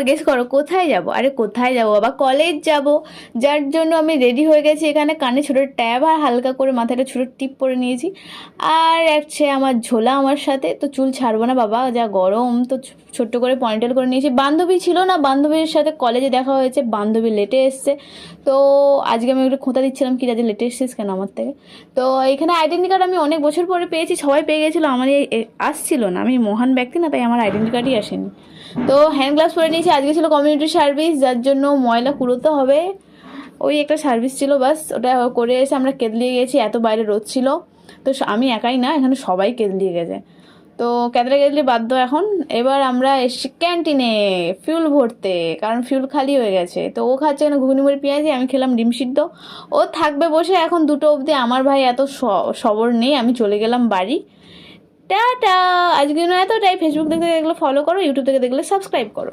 Guess করো কোথায় যাব? আরে কোথায় যাব বাবা, কলেজ যাব। যার জন্য আমি রেডি হয়ে গেছি, এখানে কানে ছোটো ট্যাব আর হালকা করে মাথায় একটা ছোটো টিপ পরে নিয়েছি। আর আছে আমার ঝোলা আমার সাথে, তো চুল ছাড়বো না বাবা, যা গরম, তো ছোট্ট করে পয়েন্টেল করে নিয়েছি। বান্ধবী ছিল না, বান্ধবীর সাথে কলেজে দেখা হয়েছে, বান্ধবী লেটে এসছে। তো আজকে আমি একটু খোঁতা দিচ্ছিলাম কি রাজে লেটে এসছিস কেন আমার থেকে। তো এখানে আইডেন্টি কার্ড আমি অনেক বছর পরে পেয়েছি, সবাই পেয়ে গেছিলো, আমার আসছিল না, আমি মহান ব্যক্তি না, তাই আমার আইডেন্টি কার্ডই আসেনি। তো হ্যান্ড গ্লাভস পরে নিয়েছি, আজকে ছিল কমিউনিটি সার্ভিস, যার জন্য ময়লা কুড়োতে হবে, ওই একটা সার্ভিস ছিল, বাস ওটা করে এসে আমরা কেদলিয়ে গেছি, এত বাইরে রোদ ছিল। তো আমি একাই না, এখানে সবাই কেদলিয়ে গেছে। তো কেদলে কেদলি বাধ্য এখন। এবার আমরা এসছি ক্যান্টিনে ফিউল ভরতে, কারণ ফিউল খালি হয়ে গেছে। তো ও খাচ্ছে না ঘুগনি মুড়ি পেঁয়াজি, আমি খেলাম ডিম সিদ্ধ। ও থাকবে বসে এখন 2টো অবধি, আমার ভাই এত সবর নেই, আমি চলে গেলাম বাড়ি। টাটা। আজকের জন্য এতটাই। ফেসবুক থেকে দেখলে ফলো করো, ইউটিউব থেকে দেখলে সাবস্ক্রাইব করো।